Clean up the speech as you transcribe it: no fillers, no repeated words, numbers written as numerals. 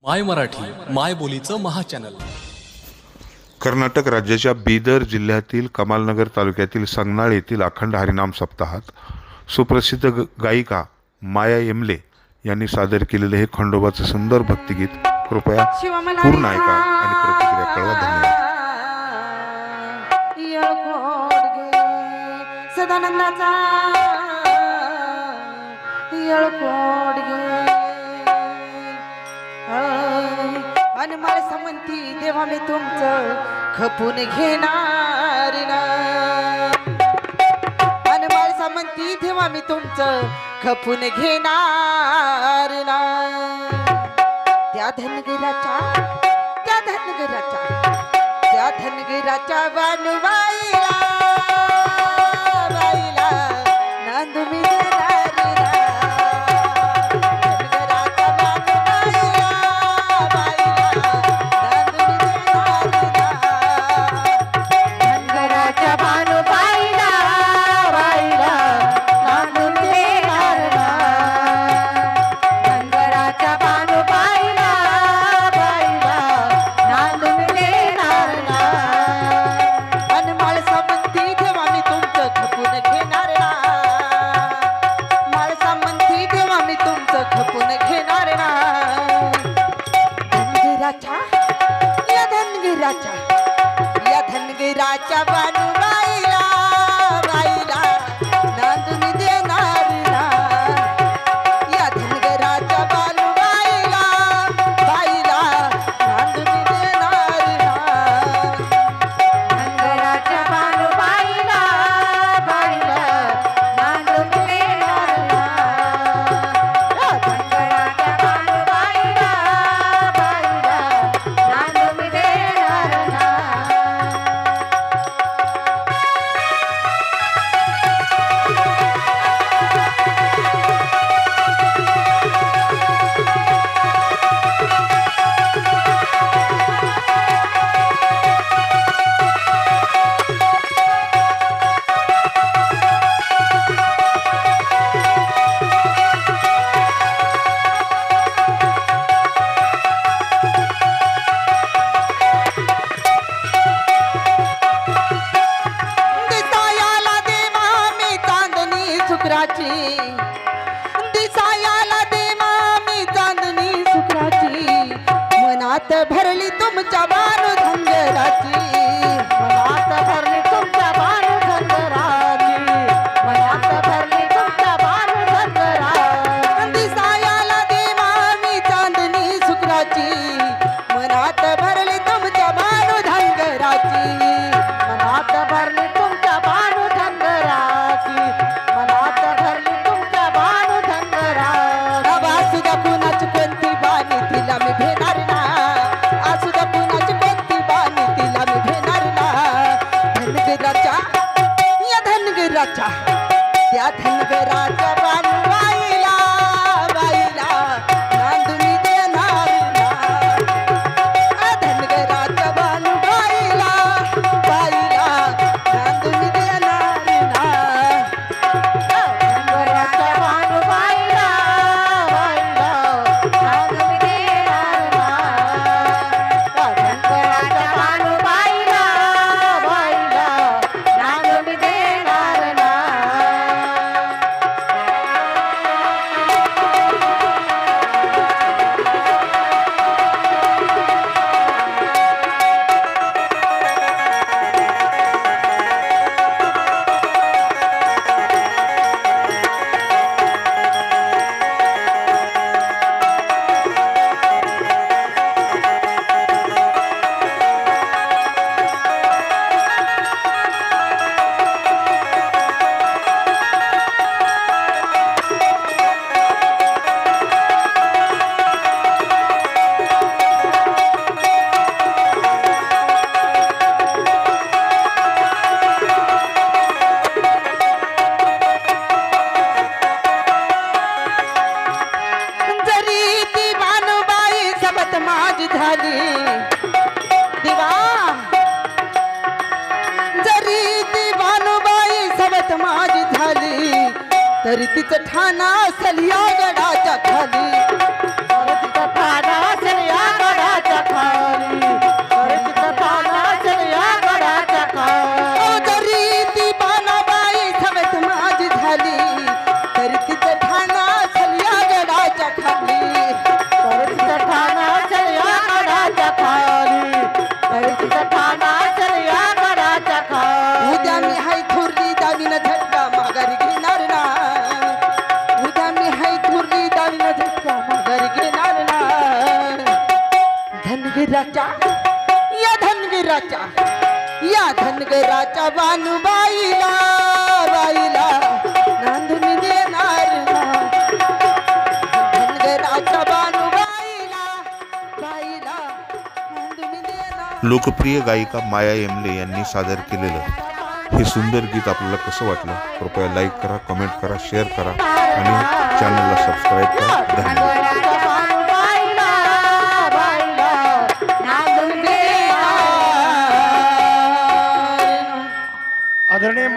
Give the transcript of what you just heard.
माय मराठी माय बोलीचं महाचॅनल. कर्नाटक राज्याच्या बीदर जिल्ह्यातील कमालनगर तालुक्यातील संगनाळ येथील अखंड हरिनाम सप्ताहात सुप्रसिद्ध गायिका माया येमले यांनी सादर केलेले हे खंडोबाचे सुंदर भक्तिगीत कृपया पूर्ण ऐका आणि प्रतिक्रिया कळवा. धन्यवाद. सदानंदाचा आणि मला समंती देवा मी तुमचं खपून घेणार ना. आणि मला समंती देवा मी तुमचं खपून घेणार ना. त्या धनगराच्या बनवाईला बाईला नांदू मी देणार ना. या धनगराच्या बनवाईला बाईला नांदून देणार ना. या धनगराच्या बनवाईला बाईला नांदून देणार ना. धनगराच्या बनवाईला बाईला नांदून देणार ना. धनगराच्या बनवाईला बाईला नांदून देणार ना. दिसायाला दे मामी चांदणी सुखराची मनात भरली तुमच्या बाणू धनगराची. मनात भरली तुमच्या बाणू धनगराची. मनात भरली तुमच्या बाणू धनगराची. दिसायाला दे मामी चांदणी सुखराची मनात भरली तुमच्या बाणू धनगराची. मनात भरली तुमच्या बाणू धनगराची. मनात भरली तुमच्या बाणू धनगराची. असुद्या कुणाची कोणती बाणी तिला मी भेणार ना. असुद्या कुणाची कोणती बाणी तिला मी भेणार ना. धनगराच्या या धनगराच्या त्या धनगराच्या बनवाईला बाईला नांदून देणार ना. धनगराच्या बनवाईला बाईला नांदून देणार ना. धनगराच्या बनवाईला बाईला नांदून देणार ना. धनगराच्या बनवाईला बाईला नांदून देणार ना. माझी झाली दिवा जरी ती भानुबाई सबत माझी झाली तरी तिचं ठाणा असेल या गडाच्या खाली. तरी तिचं ठाणा असेल या धनगराच्या या धनगराच्या बानुबाईला बाईला नांदून देणार ना. धनगराच्या बानुबाईला बाईला नांदून देणार. लोकप्रिय गायिका माया येमले यांनी सादर केलेलं हे सुंदर गीत आपल्याला कसं वाटलं कृपया लाईक करा, कमेंट करा, शेअर करा आणि चॅनलला सबस्क्राईब करा. धन्यवाद. आदरणीय